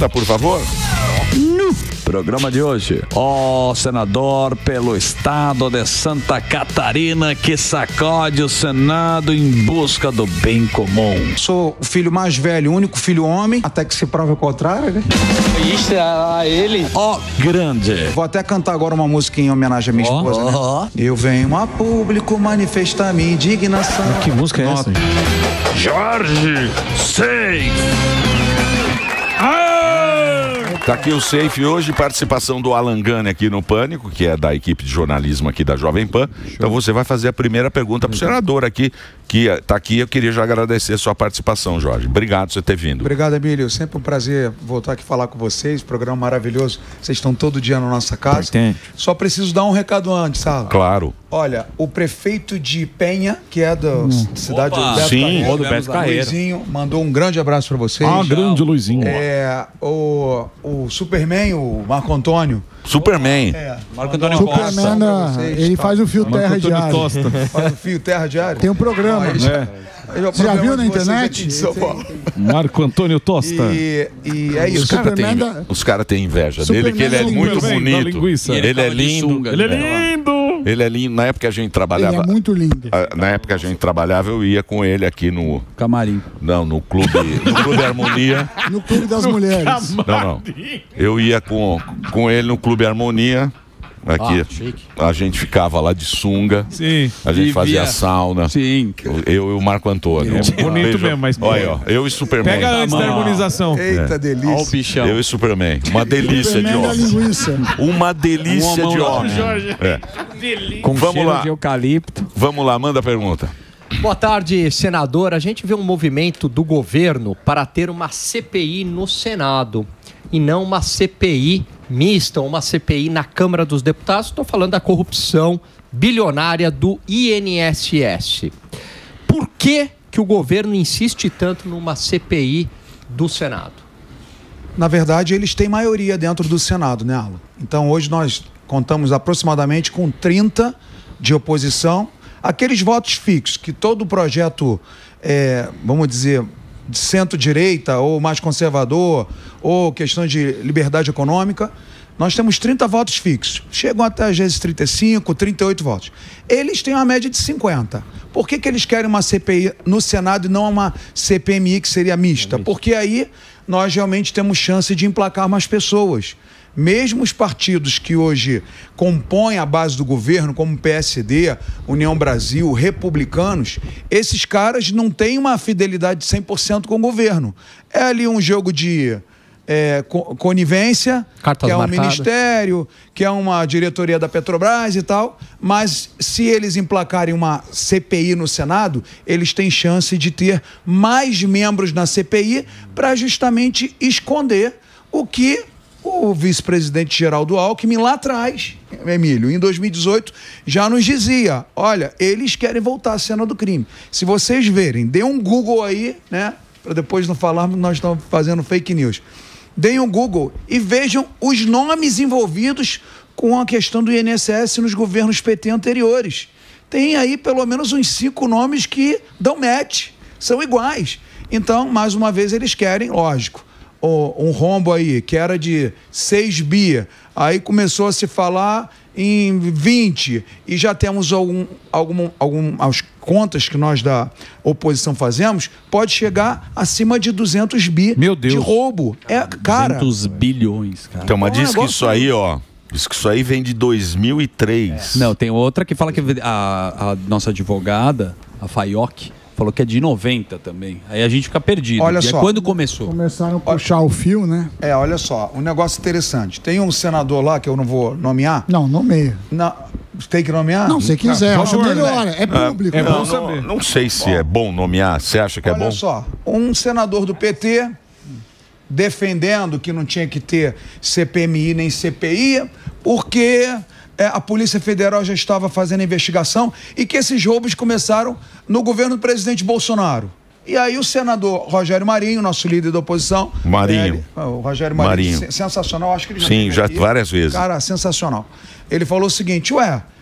vinheta, por favor. No programa de hoje, senador pelo estado de Santa Catarina que sacode o Senado em busca do bem comum. Sou o filho mais velho, o único filho homem, até que se prove o contrário, né? Isso a ele. Grande. Vou até cantar agora uma música em homenagem à minha esposa, né? Eu venho a público manifestar minha indignação. Que música é essa? Jorge Safe. Tá aqui o Safe hoje, participação do Alan Gani aqui no Pânico, que é da equipe de jornalismo aqui da Jovem Pan. Então você vai fazer a primeira pergunta pro senador aqui, que tá aqui. Eu queria já agradecer a sua participação, Jorge. Obrigado por você ter vindo. Obrigado, Emílio. Sempre um prazer voltar aqui falar com vocês. Programa maravilhoso. Vocês estão todo dia na nossa casa. Só preciso dar um recado antes, sabe? Claro. Olha, o prefeito de Penha, que é da cidade do Beto Carreiro, Luizinho, mandou um grande abraço para vocês. Grande Luizinho. O Superman, o Marco Antônio. Superman. Marco Antônio Costa. Ele faz o Fio Terra Diário. Faz o Fio Terra Diário? Tem um programa. Você já viu na internet? Marco Antônio Tosta. E é isso. Os caras têm inveja dele, que ele é muito bonito. Ele é lindo. Ele é lindo. Ele é lindo. Na época que a gente trabalhava. Ele é muito lindo. Na época que a gente trabalhava, eu ia com ele aqui no Camarim. Não, no Clube Harmonia. No Clube das Mulheres. Não. Eu ia com ele no Clube Harmonia. Aqui, a gente ficava lá de sunga. Sim. A gente fazia sauna. Sim. Eu e o Marco Antônio. É bonito mesmo, mas... Olha, eu e Superman. Pega antes da harmonização. Eita, delícia. Olha o bichão. Eu e Superman. Uma delícia de homem. Uma delícia de homem. Com cheiro de eucalipto. Vamos lá, manda a pergunta. Boa tarde, senador. A gente vê um movimento do governo para ter uma CPI no Senado e não uma CPI mista, uma CPI na Câmara dos Deputados. Estou falando da corrupção bilionária do INSS. Por que o governo insiste tanto numa CPI do Senado? Na verdade, eles têm maioria dentro do Senado, né, Alan? Então, hoje nós contamos aproximadamente com 30 de oposição. Aqueles votos fixos, que todo projeto, vamos dizer, de centro-direita ou mais conservador, ou questão de liberdade econômica, nós temos 30 votos fixos. Chegam até às vezes 35, 38 votos. Eles têm uma média de 50. Por que eles querem uma CPI no Senado e não uma CPMI que seria mista? Porque aí nós realmente temos chance de emplacar mais pessoas. Mesmo os partidos que hoje compõem a base do governo, como PSD, União Brasil, republicanos, esses caras não têm uma fidelidade de 100% com o governo. É ali um jogo de conivência, Cartas que é um marcadas. Ministério, que é uma diretoria da Petrobras e tal, mas se eles emplacarem uma CPI no Senado, eles têm chance de ter mais membros na CPI para justamente esconder o que o vice-presidente Geraldo Alckmin lá atrás, Emílio, em 2018, já nos dizia, olha, eles querem voltar à cena do crime. Se vocês verem, dê um Google aí, né, para depois não falarmos que nós estamos fazendo fake news. Deem um Google e vejam os nomes envolvidos com a questão do INSS nos governos PT anteriores. Tem aí pelo menos uns 5 nomes que dão match, são iguais. Então, mais uma vez, eles querem, lógico, um rombo aí, que era de 6 bi, aí começou a se falar em 20, e já temos as contas que nós da oposição fazemos, pode chegar acima de 200 bi de roubo. Cara, 200 bilhões, cara. Então, mas diz que isso aí, diz que isso aí vem de 2003. Não, tem outra que fala que a nossa advogada, a Faioc, falou que é de 90 também. Aí a gente fica perdido. Olha só. Quando começou? Começaram a puxar o fio, né? Olha só, um negócio interessante. Tem um senador lá que eu não vou nomear. Não, nomeia. Tem que nomear? Não, se quiser. Acho melhor. É público. É bom saber. Não sei se é bom nomear. Você acha que é bom? Olha só, um senador do PT defendendo que não tinha que ter CPMI nem CPI, porque a Polícia Federal já estava fazendo investigação e que esses roubos começaram no governo do presidente Bolsonaro. E aí o senador Rogério Marinho, nosso líder da oposição... o Rogério Marinho. Sensacional, acho que ele já... Sim, já várias vezes. Cara, sensacional. Ele falou o seguinte,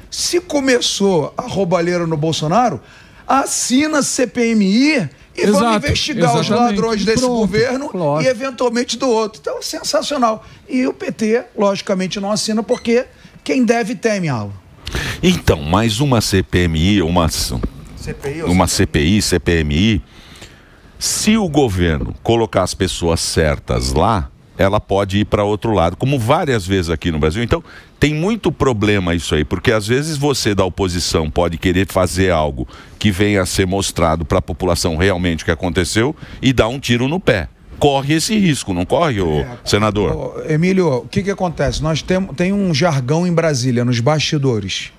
se começou a roubalheira no Bolsonaro, assina CPMI e vamos investigar os ladrões desse governo e eventualmente do outro. Então, sensacional. E o PT, logicamente, não assina porque quem deve teme, Alan. Então, mais uma CPMI, uma CPI, CPMI, se o governo colocar as pessoas certas lá, ela pode ir para outro lado, como várias vezes aqui no Brasil. Então, tem muito problema isso aí, porque às vezes você da oposição pode querer fazer algo que venha a ser mostrado para a população realmente o que aconteceu e dar um tiro no pé. Corre esse risco, não corre, senador? Emílio, o que acontece? Nós tem um jargão em Brasília, nos bastidores.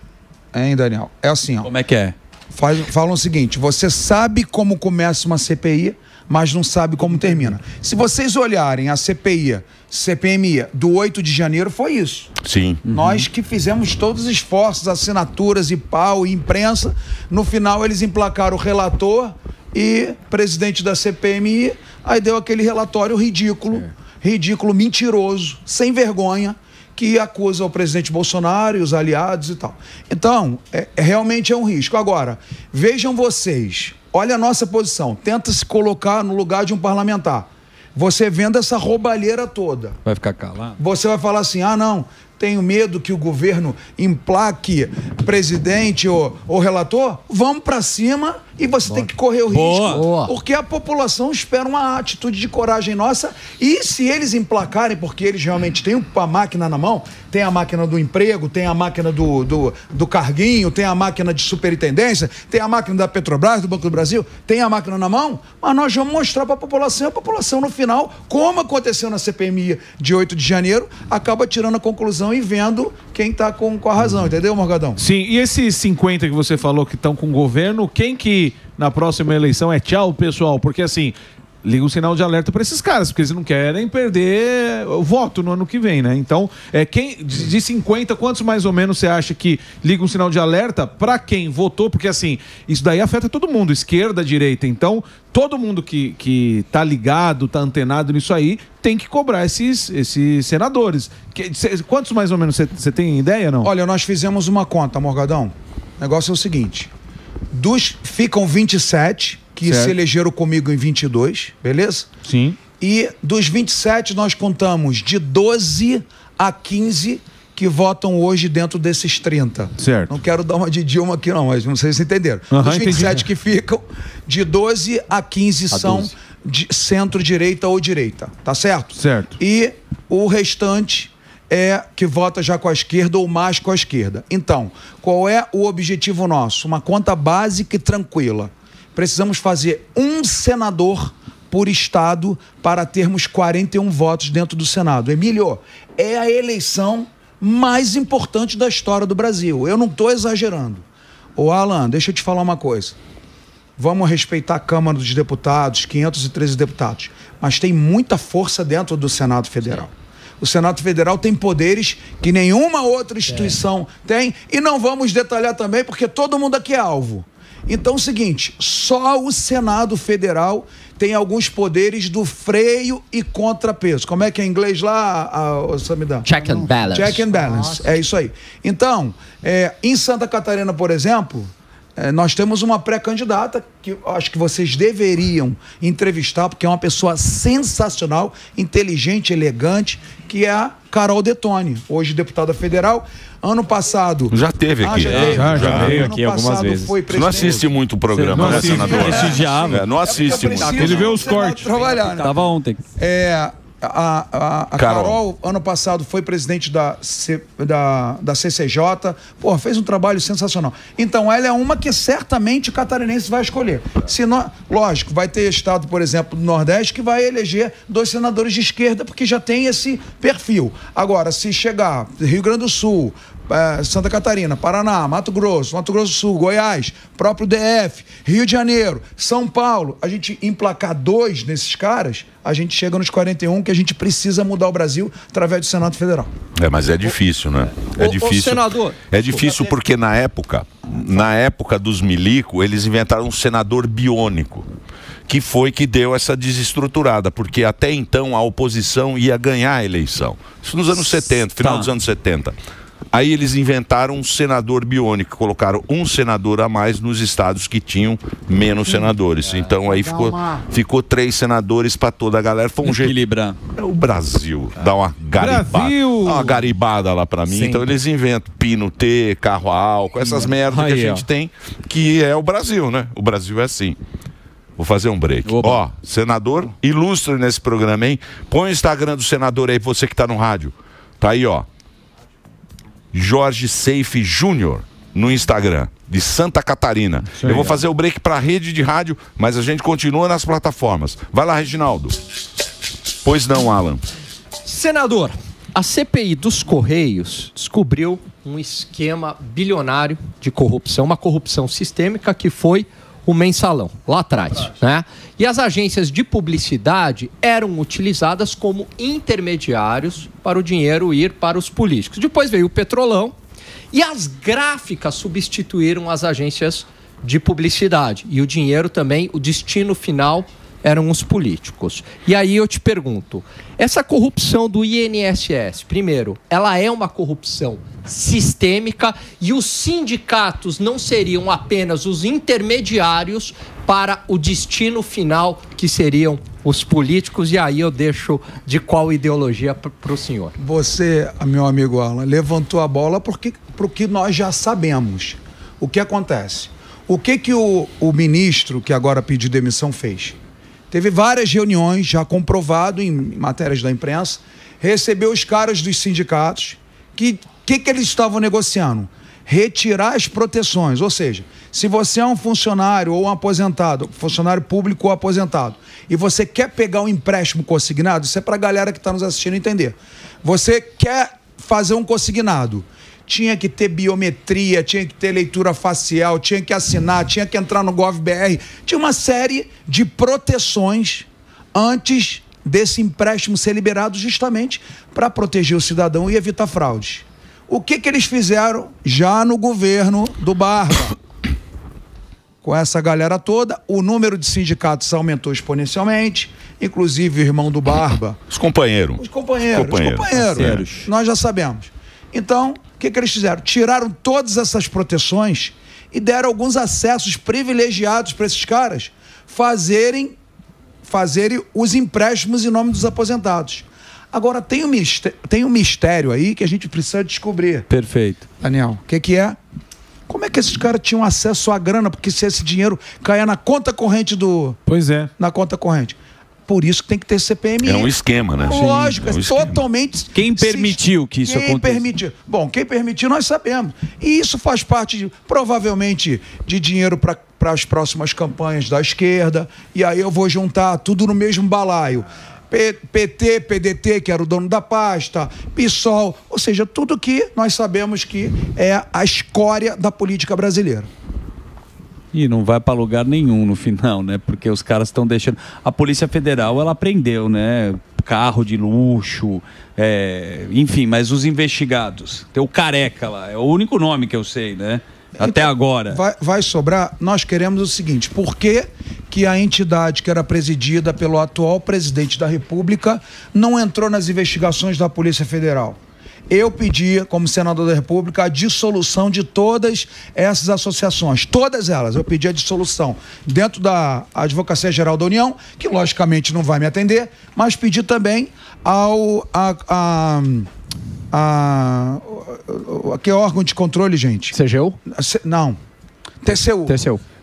Hein, Daniel? É assim, ó. Como é que é? Falam o seguinte, você sabe como começa uma CPI, mas não sabe como termina. Se vocês olharem a CPMI do 8 de janeiro, foi isso. Sim. Nós que fizemos todos os esforços, assinaturas e pau e imprensa. No final, eles emplacaram o relator e presidente da CPMI, aí deu aquele relatório ridículo, mentiroso, sem vergonha, que acusa o presidente Bolsonaro e os aliados e tal. Então, realmente é um risco. Agora, vejam vocês, olha a nossa posição, tenta se colocar no lugar de um parlamentar. Você vendo essa roubalheira toda. Vai ficar calado? Você vai falar assim, não, tenho medo que o governo emplaque presidente ou relator. Vamos para cima e você tem que correr o risco. Porque a população espera uma atitude de coragem nossa. E se eles emplacarem, porque eles realmente têm a máquina na mão, tem a máquina do emprego, tem a máquina do carguinho, tem a máquina de superintendência, tem a máquina da Petrobras, do Banco do Brasil, tem a máquina na mão, mas nós vamos mostrar para a população no final, como aconteceu na CPMI de 8 de janeiro, acaba tirando a conclusão e vendo quem está com a razão, entendeu, Morgadão? Sim, e esses 50 que você falou que estão com o governo, quem que na próxima eleição é tchau, pessoal? Porque assim, liga um sinal de alerta para esses caras, porque eles não querem perder o voto no ano que vem, né? Então, quem de 50, quantos mais ou menos você acha que liga um sinal de alerta para quem votou? Porque assim, isso daí afeta todo mundo, esquerda, direita. Então, todo mundo que tá ligado, tá antenado nisso aí, tem que cobrar esses senadores. Quantos mais ou menos você tem ideia, não? Olha, nós fizemos uma conta, Morgadão. O negócio é o seguinte, ficam 27 que se elegeram comigo em 22, beleza? Sim. E dos 27 nós contamos de 12 a 15 que votam hoje dentro desses 30. Certo. Não quero dar uma de Dilma aqui não, mas não sei se vocês entenderam. Dos 27 que ficam, de 12 a 15 são de centro-direita ou direita, tá certo? Certo. E o restante é que vota já com a esquerda ou mais com a esquerda. Então, qual é o objetivo nosso? Uma conta básica e tranquila. Precisamos fazer um senador por estado para termos 41 votos dentro do Senado. Emílio, é a eleição mais importante da história do Brasil. Eu não estou exagerando. Ô Alan, deixa eu te falar uma coisa. Vamos respeitar a Câmara dos Deputados, 513 deputados, mas tem muita força dentro do Senado Federal. O Senado Federal tem poderes que nenhuma outra instituição tem, e não vamos detalhar também, porque todo mundo aqui é alvo. Então é o seguinte, só o Senado Federal tem alguns poderes do freio e contrapeso. Como é que é em inglês lá, Samidão? Check and balance. Check and balance, nossa. É isso aí. Então, em Santa Catarina, por exemplo, nós temos uma pré-candidata que eu acho que vocês deveriam entrevistar, porque é uma pessoa sensacional, inteligente, elegante, que é a Carol Detoni, hoje deputada federal. Ano passado... Já teve aqui. Já veio aqui algumas vezes. Você não assiste muito o programa, né, senador? Prestigiava. Não assiste muito. Ele vê os cortes. Trabalhar, né? Tava ontem. A Carol, ano passado, foi presidente da CCJ. Pô, fez um trabalho sensacional. Então, ela é uma que certamente o catarinense vai escolher. Se não, lógico, vai ter estado, por exemplo, do Nordeste, que vai eleger 2 senadores de esquerda, porque já tem esse perfil. Agora, se chegar Rio Grande do Sul, Santa Catarina, Paraná, Mato Grosso do Sul, Goiás, próprio DF, Rio de Janeiro, São Paulo, a gente emplacar 2 nesses caras, a gente chega nos 41, que a gente precisa mudar o Brasil através do Senado Federal. Mas é difícil, né? É difícil. Senador, é difícil porque na época dos milico, eles inventaram um senador biônico, que foi que deu essa desestruturada, porque até então a oposição ia ganhar a eleição. Isso nos anos 70, final dos anos 70. Aí eles inventaram um senador biônico, colocaram um senador a mais nos estados que tinham menos senadores. Então aí ficou 3 senadores para toda a galera. Foi um jeito. Equilibrar. O Brasil dá uma garibada lá para mim. Sim. Então eles inventam pino T, carro a álcool, essas merdas que a gente tem, que é o Brasil, né? O Brasil é assim. Vou fazer um break. Ó, senador ilustre nesse programa, hein? Põe o Instagram do senador aí, você que tá no rádio. Tá aí, ó. Jorge Seife Júnior no Instagram, de Santa Catarina. Eu vou fazer o break para a rede de rádio, mas a gente continua nas plataformas. Vai lá, Reginaldo. Pois não, Alan. Senador, a CPI dos Correios descobriu um esquema bilionário de corrupção, uma corrupção sistêmica que foi o mensalão, lá atrás, né? E as agências de publicidade eram utilizadas como intermediários para o dinheiro ir para os políticos. Depois veio o Petrolão e as gráficas substituíram as agências de publicidade. E o dinheiro também, o destino final eram os políticos. E aí eu te pergunto, essa corrupção do INSS, primeiro, ela é uma corrupção sistêmica e os sindicatos não seriam apenas os intermediários para o destino final, que seriam os políticos? E aí eu deixo de qual ideologia para o senhor? Você, meu amigo Alan, levantou a bola para o que nós já sabemos. O que acontece? O que o ministro, que agora pediu demissão, fez? Teve várias reuniões, já comprovado em matérias da imprensa, recebeu os caras dos sindicatos, que eles estavam negociando? Retirar as proteções, ou seja, se você é um funcionário ou um aposentado, funcionário público ou aposentado, e você quer pegar um empréstimo consignado, isso é para a galera que está nos assistindo entender. Você quer fazer um consignado, tinha que ter biometria, tinha que ter leitura facial, tinha que assinar, tinha que entrar no GovBR, tinha uma série de proteções antes desse empréstimo ser liberado, justamente para proteger o cidadão e evitar fraudes. O que eles fizeram já no governo do Barba? Com essa galera toda, o número de sindicatos aumentou exponencialmente, inclusive o irmão do Barba. Os companheiros. Os companheiros. Nós já sabemos. Então, o que eles fizeram? Tiraram todas essas proteções e deram alguns acessos privilegiados para esses caras fazerem os empréstimos em nome dos aposentados. Agora, tem um mistério aí que a gente precisa descobrir. Perfeito. Daniel, o que é? Como é que esses caras tinham acesso à grana? Porque se esse dinheiro caia na conta corrente do... Pois é. Na conta corrente. Por isso que tem que ter CPMI. É um esquema, né? Lógico, é um totalmente... Quem permitiu que isso acontecesse? Quem permitiu, nós sabemos. E isso faz parte, provavelmente, de dinheiro para as próximas campanhas da esquerda. E aí eu vou juntar tudo no mesmo balaio. PT, PDT, que era o dono da pasta, PSOL, ou seja, tudo que nós sabemos que é a escória da política brasileira. E não vai para lugar nenhum no final, né? Porque os caras estão deixando... A Polícia Federal, ela prendeu, né? Carro de luxo, enfim, mas os investigados. Tem o Careca lá, é o único nome que eu sei, né? Até então, agora. Vai sobrar. Nós queremos o seguinte: por que a entidade que era presidida pelo atual presidente da República não entrou nas investigações da Polícia Federal? Eu pedi, como senador da República, a dissolução de todas essas associações. Todas elas. Eu pedi a dissolução dentro da Advocacia Geral da União, que logicamente não vai me atender, mas pedi também que é órgão de controle, gente? CGU? Não. TCU.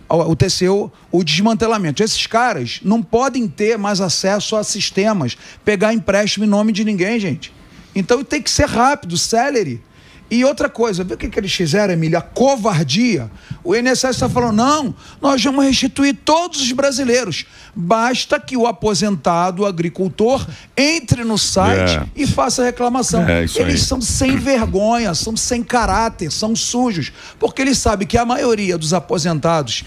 O TCU, o desmantelamento. Esses caras não podem ter mais acesso a sistemas, pegar empréstimo em nome de ninguém, gente. Então tem que ser rápido, célere. E outra coisa, viu o que eles fizeram, Emília? A covardia. O INSS está falando, não, nós vamos restituir todos os brasileiros. Basta que o aposentado, o agricultor, entre no site e faça a reclamação. Eles são sem vergonha, são sem caráter, são sujos. Porque eles sabem que a maioria dos aposentados,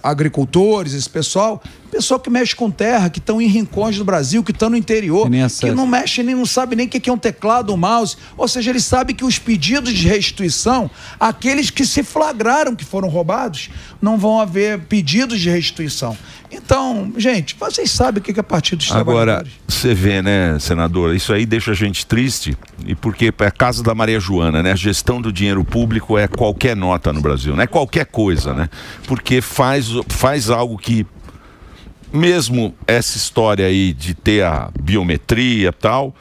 agricultores, esse pessoal, Pessoal que mexe com terra, que estão em rincões do Brasil, que estão no interior, que não mexe nem não sabe nem o que é um teclado, um mouse. Ou seja, eles sabem que os pedidos de restituição, aqueles que se flagraram que foram roubados, não vão haver pedidos de restituição. Então, gente, vocês sabem o que é Partido dos Trabalhadores. Agora, você vê, né, senador, isso aí deixa a gente triste, e porque é a casa da Maria Joana, né? A gestão do dinheiro público é qualquer nota no Brasil, não é qualquer coisa, né? Porque faz algo que, mesmo essa história aí de ter a biometria e tal,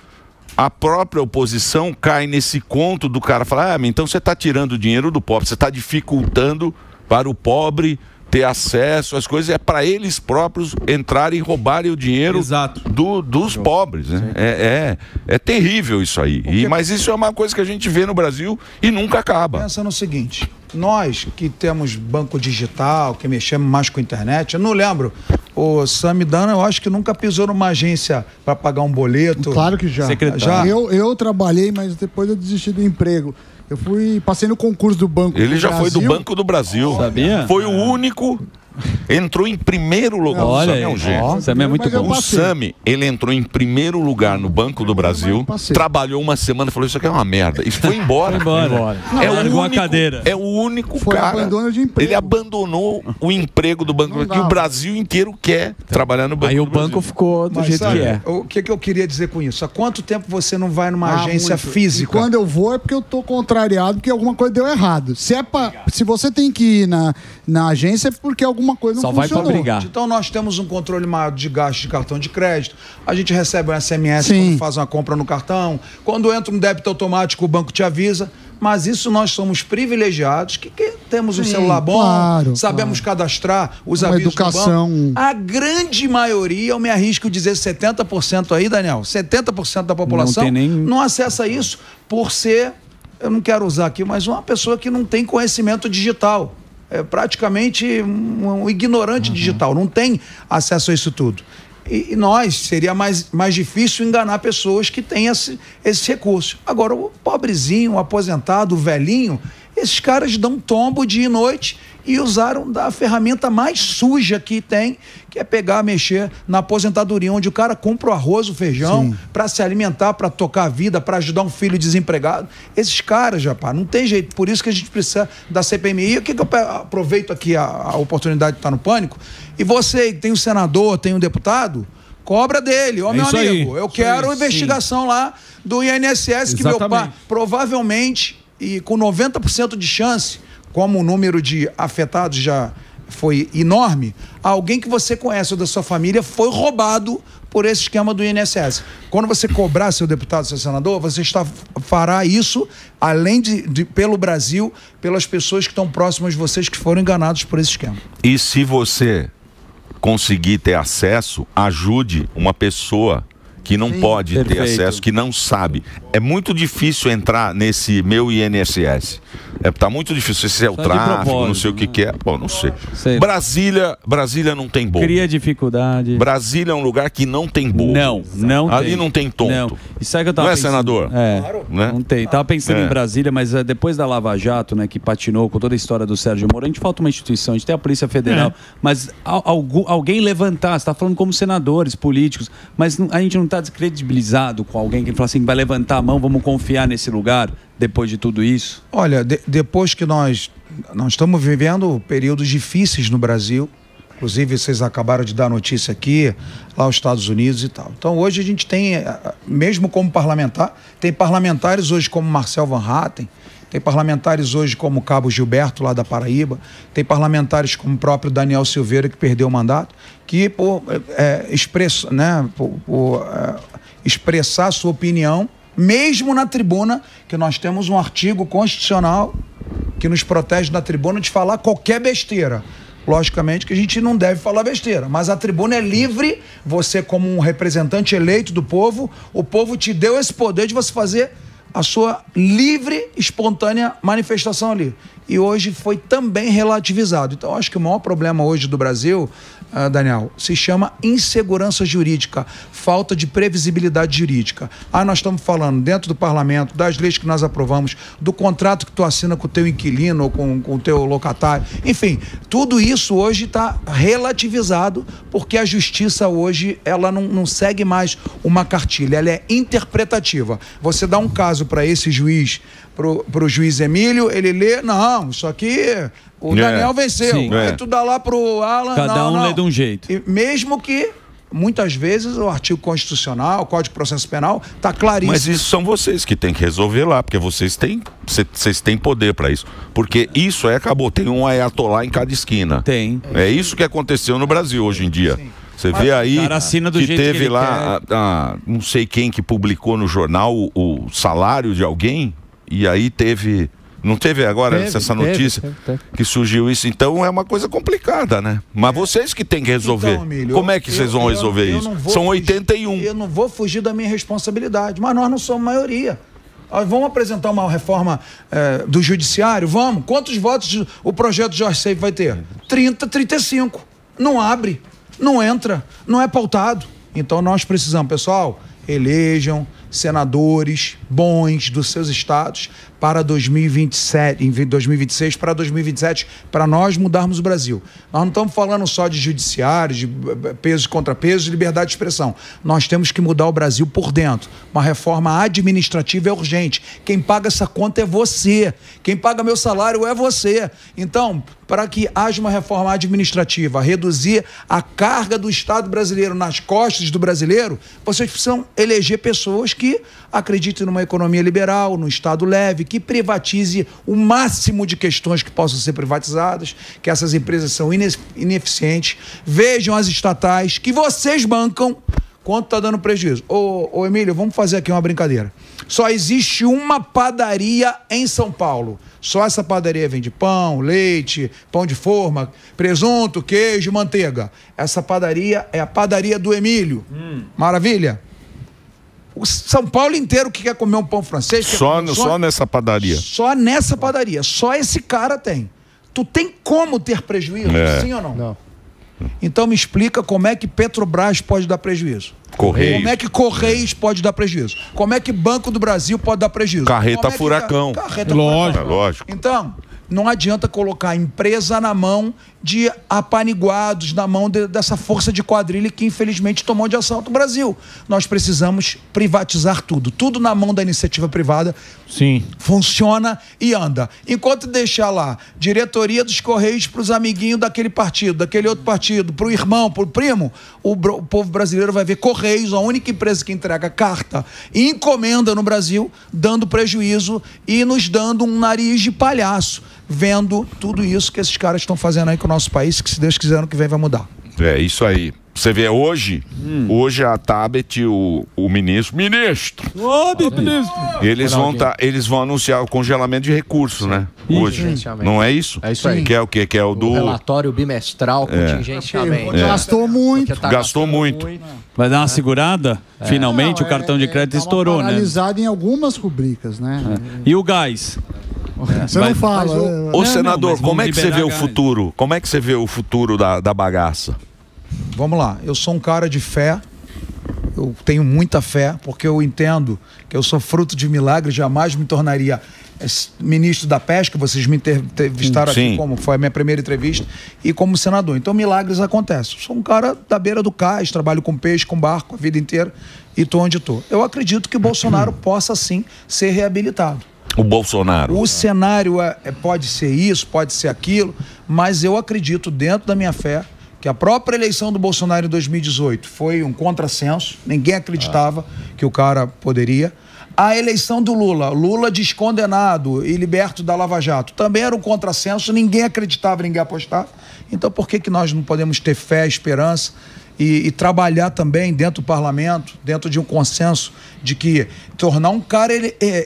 a própria oposição cai nesse conto do cara falar, então você está tirando o dinheiro do pobre, você está dificultando para o pobre ter acesso às coisas, é para eles próprios entrarem e roubarem o dinheiro dos pobres, né? É terrível isso aí. Mas isso é uma coisa que a gente vê no Brasil e nunca acaba. Pensa no seguinte, nós que temos banco digital, que mexemos mais com a internet, eu não lembro, o Samidana, eu acho que nunca pisou numa agência para pagar um boleto. Claro que já. Já? Eu trabalhei, mas depois eu desisti do emprego. Passei no concurso do Banco do Brasil. Ele já foi do Banco do Brasil. Sabia? Foi o único, entrou em primeiro lugar. Olha, o Sami é muito bom. O Sami, ele entrou em primeiro lugar no Banco do Brasil, trabalhou uma semana e falou, isso aqui é uma merda. E foi embora. Largou a cadeira. É o único foi cara. Abandono de emprego. Ele abandonou o emprego do Banco do Brasil. E o Brasil inteiro quer trabalhar no Banco Aí do o banco Brasil. ficou do jeito que é. O que eu queria dizer com isso? Há quanto tempo você não vai numa agência física? E quando eu vou é porque eu tô contrariado, porque alguma coisa deu errado. Se você tem que ir na agência é porque alguma coisa não funcionou. Só vai pra brigar. Então nós temos um controle maior de gasto de cartão de crédito, a gente recebe um SMS quando faz uma compra no cartão, quando entra um débito automático o banco te avisa, mas isso nós somos privilegiados, que temos um celular bom, sabemos cadastrar os avisos do banco. A grande maioria, eu me arrisco a dizer 70% aí, Daniel, 70% da população não acessa isso por ser, eu não quero usar aqui, mas uma pessoa que não tem conhecimento digital. É praticamente um ignorante digital, não tem acesso a isso tudo. E nós, seria mais difícil enganar pessoas que têm esse recurso. Agora, o pobrezinho, o aposentado, o velhinho, esses caras dão tombo dia e noite e usaram da ferramenta mais suja que tem, que é pegar, mexer na aposentadoria, onde o cara compra o arroz, o feijão, para se alimentar, para tocar a vida, para ajudar um filho desempregado. Esses caras, rapaz, não tem jeito. Por isso que a gente precisa da CPMI. E o que eu aproveito aqui a oportunidade de estar no Pânico, e você tem um senador, tem um deputado, cobra dele. Meu amigo, eu quero investigação lá do INSS, que meu pai, provavelmente, e com 90% de chance, como o número de afetados já foi enorme, alguém que você conhece ou da sua família foi roubado por esse esquema do INSS. Quando você cobrar seu deputado, seu senador, você fará isso, além de pelo Brasil, pelas pessoas que estão próximas de vocês que foram enganados por esse esquema. E se você conseguir ter acesso, ajude uma pessoa que não pode ter acesso, que não sabe. É muito difícil entrar nesse meu INSS. Tá muito difícil. Se é o tráfico, não sei o que é. Bom, não sei. Brasília não tem bolo. Cria dificuldade. Brasília é um lugar que não tem bolo. Não Ali tem. Não tem tonto. Não. E sabe que eu tava não pensando? Senador? Claro. Né? Não tem. Tava pensando em Brasília, mas depois da Lava Jato, né, que patinou com toda a história do Sérgio Moro, a gente falta uma instituição, a gente tem a Polícia Federal, mas alguém levantar, você tá falando como senadores, políticos, mas a gente não está descredibilizado com alguém que fala assim, vai levantar a mão, vamos confiar nesse lugar depois de tudo isso? Olha, depois que nós estamos vivendo períodos difíceis no Brasil, inclusive vocês acabaram de dar notícia aqui, lá nos Estados Unidos e tal. Então hoje a gente tem, mesmo como parlamentar, tem parlamentares hoje como Marcel Van Hatten, tem parlamentares hoje como o Cabo Gilberto, lá da Paraíba, tem parlamentares como o próprio Daniel Silveira, que perdeu o mandato, que expressar sua opinião, mesmo na tribuna, que nós temos um artigo constitucional que nos protege na tribuna de falar qualquer besteira. Logicamente que a gente não deve falar besteira, mas a tribuna é livre, você como um representante eleito do povo, o povo te deu esse poder de você fazer a sua livre, espontânea manifestação ali. e hoje foi também relativizado. Então, acho que o maior problema hoje do Brasil, Daniel, se chama insegurança jurídica, falta de previsibilidade jurídica. Nós estamos falando dentro do parlamento, das leis que nós aprovamos, do contrato que tu assina com o teu inquilino ou com o teu locatário, enfim, tudo isso hoje está relativizado porque a justiça hoje, ela não segue mais uma cartilha, ela é interpretativa. Você dá um caso para esse juiz, pro juiz Emílio, ele lê, não, isso aqui o Daniel venceu. Aí tu dá lá pro Alan, cada um lê de um jeito. E mesmo que muitas vezes o artigo constitucional, o Código de Processo Penal, tá claríssimo. Mas isso são vocês que têm que resolver lá, porque vocês têm poder para isso. Porque isso acabou, tem um ayatolá em cada esquina. Tem. É isso que aconteceu no Brasil hoje em dia. Sim. Você vê aí que teve lá, não sei quem que publicou no jornal o salário de alguém, e aí teve... Não teve agora essa notícia que surgiu isso? Então é uma coisa complicada, né? Mas vocês que têm que resolver. Então, Emílio, como é que vocês vão resolver isso? São 81. Eu não vou fugir da minha responsabilidade, mas nós não somos maioria. Nós vamos apresentar uma reforma do judiciário? Vamos. Quantos votos o projeto de Jorge Seif vai ter? 30, 35. Não abre, não entra, não é pautado. Então nós precisamos, pessoal, elejam senadores bons dos seus estados para 2027, em 2026 para 2027, para nós mudarmos o Brasil. Nós não estamos falando só de judiciário, de pesos e contrapesos, de liberdade de expressão. Nós temos que mudar o Brasil por dentro. Uma reforma administrativa é urgente. Quem paga essa conta é você. Quem paga meu salário é você. Então, para que haja uma reforma administrativa, reduzir a carga do Estado brasileiro nas costas do brasileiro, vocês precisam eleger pessoas que acreditem numa economia liberal, num Estado leve, que privatize o máximo de questões que possam ser privatizadas, que essas empresas são ineficientes, vejam as estatais que vocês bancam, quanto está dando prejuízo. Ô Emílio, vamos fazer aqui uma brincadeira. Só existe uma padaria em São Paulo. Só essa padaria vende pão, leite, pão de forma, presunto, queijo, manteiga. Essa padaria é a padaria do Emílio. Maravilha? O São Paulo inteiro que quer comer um pão francês... Só nessa padaria. Só nessa padaria. Só esse cara tem. Tu tem como ter prejuízo? Sim ou não? Não. Então me explica como é que Petrobras pode dar prejuízo. Correios. Como é que Correios pode dar prejuízo? Como é que Banco do Brasil pode dar prejuízo? Carreta furacão. Carreta furacão. Lógico. Então, não adianta colocar a empresa na mão de apaniguados, na mão dessa força de quadrilha que infelizmente tomou de assalto o Brasil. Nós precisamos privatizar tudo. Tudo na mão da iniciativa privada. Sim. Funciona e anda. Enquanto deixar lá diretoria dos Correios para os amiguinhos daquele partido, daquele outro partido, para o irmão, para o primo, o povo brasileiro vai ver Correios, a única empresa que entrega carta e encomenda no Brasil, dando prejuízo e nos dando um nariz de palhaço, vendo tudo isso que esses caras estão fazendo aí com o nosso país, que se Deus quiser ano que vem vai mudar. É isso aí. Você vê hoje a Tabet, o ministro, eles vão anunciar o congelamento de recursos, né? Hoje. Não é isso? É isso aí. Que é o quê? Que é o do... relatório bimestral, contingenciamento. Gastou muito. Gastou muito. Vai dar uma segurada? Finalmente o cartão de crédito estourou, né? Paralisado em algumas rubricas, né? E o gás? Você não fala. Ô senador, como é que você vê o futuro? Como é que você vê o futuro da bagaça? Vamos lá, eu sou um cara de fé, eu tenho muita fé, porque eu entendo que eu sou fruto de milagre, jamais me tornaria ministro da pesca, vocês me entrevistaram aqui, como foi a minha primeira entrevista, e como senador. Então milagres acontecem. Eu sou um cara da beira do cais, trabalho com peixe, com barco a vida inteira, e estou onde estou. Eu acredito que o Bolsonaro possa sim ser reabilitado. O Bolsonaro. O cenário pode ser isso, pode ser aquilo, mas eu acredito, dentro da minha fé, que a própria eleição do Bolsonaro em 2018 foi um contrassenso, ninguém acreditava que o cara poderia. A eleição do Lula descondenado e liberto da Lava Jato, também era um contrassenso, ninguém acreditava, ninguém apostava. Então por que nós não podemos ter fé, esperança e trabalhar também dentro do parlamento, dentro de um consenso de que tornar um cara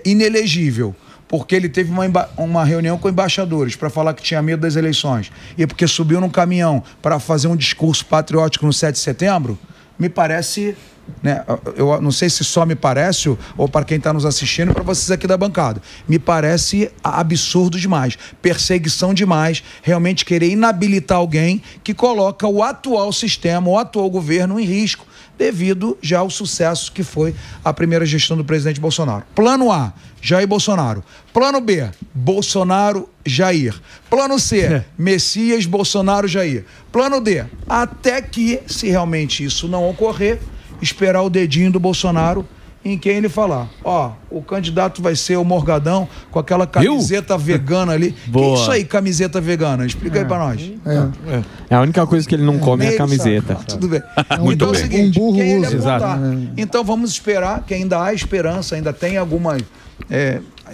inelegível, porque ele teve uma reunião com embaixadores para falar que tinha medo das eleições e porque subiu num caminhão para fazer um discurso patriótico no 7 de setembro, me parece, né, eu não sei se só me parece ou para quem está nos assistindo, para vocês aqui da bancada, me parece absurdo demais, perseguição demais, realmente querer inabilitar alguém que coloca o atual sistema, o atual governo em risco, devido já ao sucesso que foi a primeira gestão do presidente Bolsonaro. Plano A, Jair Bolsonaro. Plano B, Bolsonaro, Jair. Plano C, Messias, Bolsonaro, Jair. Plano D, até que, se realmente isso não ocorrer, esperar o dedinho do Bolsonaro em quem ele falar. Ó, o candidato vai ser o Morgadão com aquela camiseta vegana ali. Que é isso aí, camiseta vegana? Explica aí pra nós. É a única coisa que ele não come é a camiseta. Tudo bem. Muito então bem. é o seguinte, Um burro quem ele usa. apontar. Então vamos esperar, que ainda há esperança, ainda tem algumas...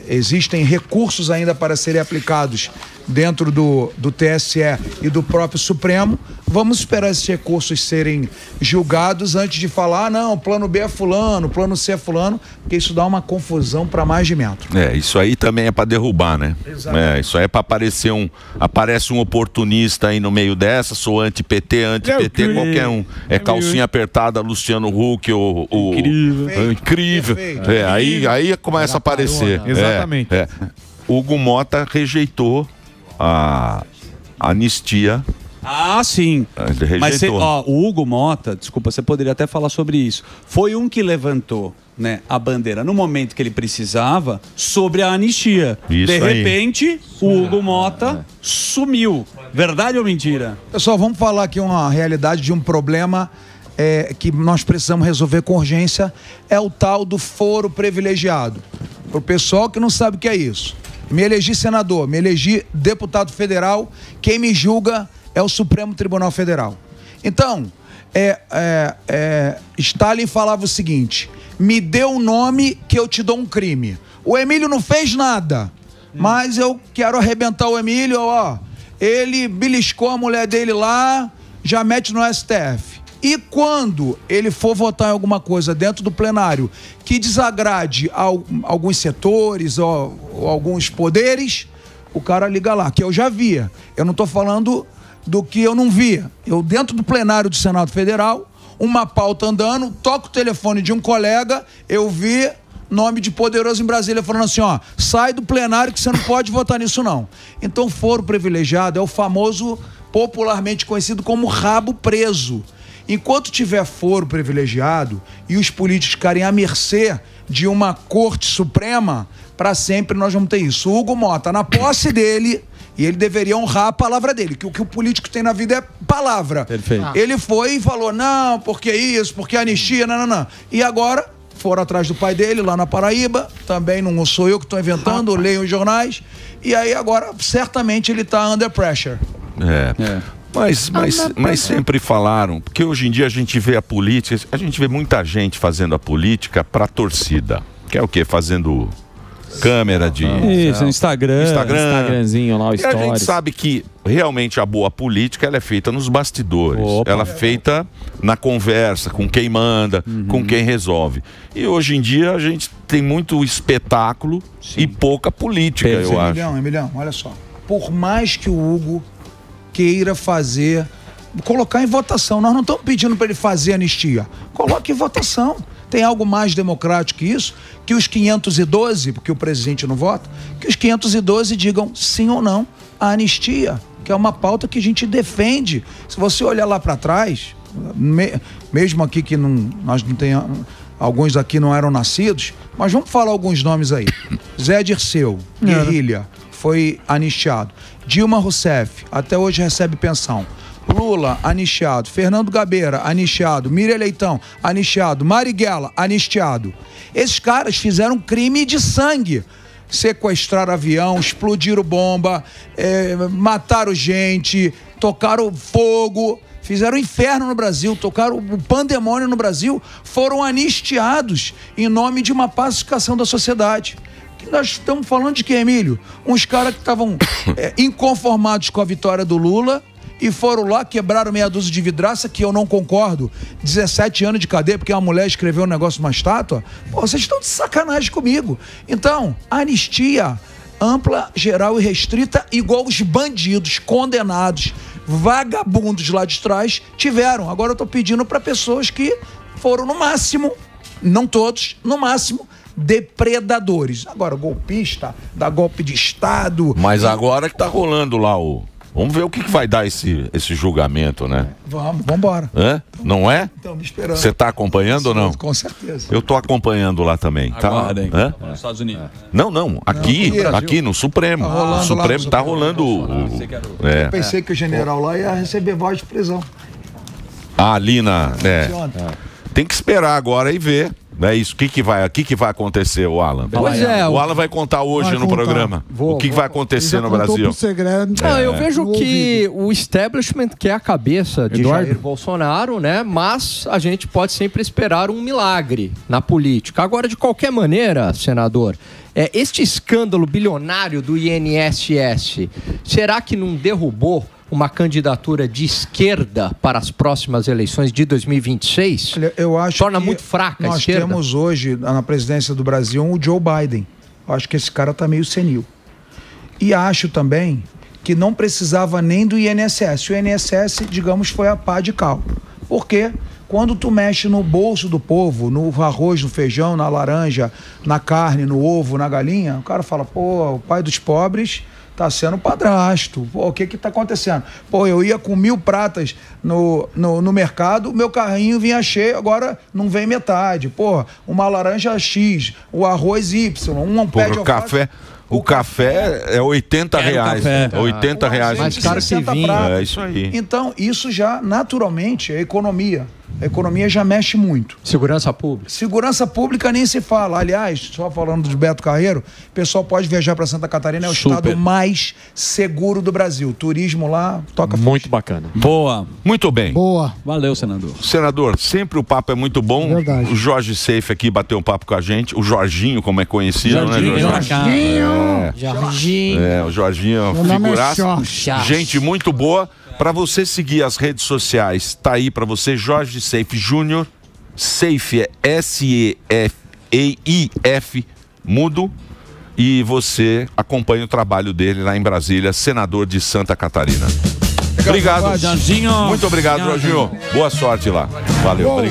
existem recursos ainda para serem aplicados dentro do TSE e do próprio Supremo. Vamos esperar esses recursos serem julgados antes de falar, não, plano B é fulano, plano C é fulano, porque isso dá uma confusão para mais de metro. Isso aí também é para derrubar, né? Isso aí é para aparecer aparece um oportunista aí no meio dessa, sou anti-PT, qualquer um. É calcinha apertada, Luciano Huck, incrível. Aí começa a aparecer. Exatamente. Hugo Mota rejeitou a anistia. Ah, sim. Ele Mas rejeitou. o Hugo Mota, desculpa, você poderia até falar sobre isso. Foi um que levantou, né, a bandeira no momento que ele precisava sobre a anistia. Isso de aí. repente, o Hugo Mota sumiu. Verdade ou mentira? Pessoal, vamos falar aqui uma realidade de um problema que nós precisamos resolver com urgência, é o tal do foro privilegiado. Para o pessoal que não sabe o que é isso. Me elegi senador, me elegi deputado federal, quem me julga é o Supremo Tribunal Federal. Então, Stalin falava o seguinte: me dê um nome que eu te dou um crime. O Emílio não fez nada, mas eu quero arrebentar o Emílio, ó. Ele beliscou a mulher dele lá, já mete no STF. E quando ele for votar em alguma coisa dentro do plenário que desagrade alguns setores ou alguns poderes, o cara liga lá, que eu já via. Eu não estou falando do que eu não via. Eu, dentro do plenário do Senado Federal, uma pauta andando, toco o telefone de um colega, eu vi nome de poderoso em Brasília falando assim, ó, sai do plenário que você não pode votar nisso não. Então, foro privilegiado é o famoso, popularmente conhecido como rabo preso. Enquanto tiver foro privilegiado e os políticos ficarem à mercê de uma Corte Suprema, para sempre nós vamos ter isso. O Hugo Mota, na posse dele, e ele deveria honrar a palavra dele, que o que o político tem na vida é palavra. Perfeito. Ele foi e falou, não, porque isso, porque anistia, não. E agora, foram atrás do pai dele, lá na Paraíba, também não sou eu que estou inventando, leio os jornais, e aí agora, certamente, ele está under pressure. Mas sempre falaram, porque hoje em dia a gente vê a política, a gente vê muita gente fazendo a política para torcida, que é o quê? Fazendo câmera de... Isso, Instagramzinho lá, o E a gente stories. sabe que realmente a boa política ela é feita nos bastidores. Ela é feita na conversa, com quem manda, com quem resolve. E hoje em dia a gente tem muito espetáculo e pouca política, eu acho. Emilhão, olha só. Por mais que o Hugo queira colocar em votação, nós não estamos pedindo para ele fazer anistia. Coloque em votação. Tem algo mais democrático que isso? Que os 512, porque o presidente não vota, que os 512 digam sim ou não à anistia, que é uma pauta que a gente defende. Se você olhar lá para trás, mesmo aqui que nós não tenhamos, alguns aqui não eram nascidos, mas vamos falar alguns nomes aí. Zé Dirceu, Guerrilha, foi anistiado. Dilma Rousseff, até hoje recebe pensão. Lula, anistiado. Fernando Gabeira, anistiado. Miriam Leitão, anistiado. Marighella, anistiado. Esses caras fizeram crime de sangue. Sequestraram avião, explodiram bomba, mataram gente, tocaram fogo, fizeram inferno no Brasil, tocaram o pandemônio no Brasil, foram anistiados em nome de uma pacificação da sociedade. Nós estamos falando de quem, Emílio? Uns caras que estavam inconformados com a vitória do Lula e foram lá, quebraram meia dúzia de vidraça, que eu não concordo, 17 anos de cadeia, porque uma mulher escreveu um negócio numa estátua. Pô, vocês estão de sacanagem comigo. Então, anistia ampla, geral e restrita, igual os bandidos condenados vagabundos lá de trás tiveram. Agora eu tô pedindo para pessoas que foram no máximo, não todos, no máximo, depredadores. Agora, golpista, dá golpe de Estado. Mas agora que tá rolando lá o... Vamos ver o que vai dar esse julgamento, né? Vamos embora. Não é? Estamos esperando. Você tá acompanhando ou não? Com certeza. Eu tô acompanhando lá também. Agora, hein? Hã? Nos Estados Unidos. Não. Aqui no Supremo. rolando O Supremo lá tá no rolando Eu pensei que o general lá ia receber voz de prisão. ali na... Tem que esperar agora e ver. É isso. O que vai acontecer, o Alan? Pois é. O Alan vai contar hoje no programa. O que vai acontecer no Brasil. Eu vejo que o establishment quer a cabeça de Jair Bolsonaro, né? Mas a gente pode sempre esperar um milagre na política. Agora, de qualquer maneira, senador, este escândalo bilionário do INSS, será que não derrubou uma candidatura de esquerda para as próximas eleições de 2026? Eu acho torna que muito fraca a nós esquerda. temos hoje na presidência do Brasil o Joe Biden. Eu acho que esse cara tá meio senil. E acho também que não precisava nem do INSS. O INSS, digamos, foi a pá de cal. Por quê? Quando tu mexe no bolso do povo, no arroz, no feijão, na laranja, na carne, no ovo, na galinha, o cara fala, pô, o pai dos pobres tá sendo padrasto. Pô, o que tá acontecendo? Pô, eu ia com 1000 pratas no mercado, meu carrinho vinha cheio, agora não vem metade. Pô, uma laranja X, o arroz Y, pé de alface. O café é 80 reais. Café. 80 reais. Mais caro que vinho. É isso aí. Então, isso já, naturalmente, é economia. A economia já mexe muito. Segurança pública. Segurança pública nem se fala. Aliás, só falando de Beto Carreiro, o pessoal pode viajar para Santa Catarina, é o estado mais seguro do Brasil. Turismo lá, toca muito bacana. Boa. Muito bem. Boa. Valeu, senador. Senador, sempre o papo é muito bom. Verdade. O Jorge Seife aqui bateu um papo com a gente. O Jorginho, como é conhecido, né, Jorginho. O Jorginho é uma Meu nome é figuraça. Jorge. Gente muito boa. Para você seguir as redes sociais, tá aí para você, Jorge Seife Júnior. Seife é S-E-F-E-I-F, mudo. E você acompanha o trabalho dele lá em Brasília, senador de Santa Catarina. Obrigado. Jorginho. Muito obrigado, Jorginho. Boa sorte lá. Valeu.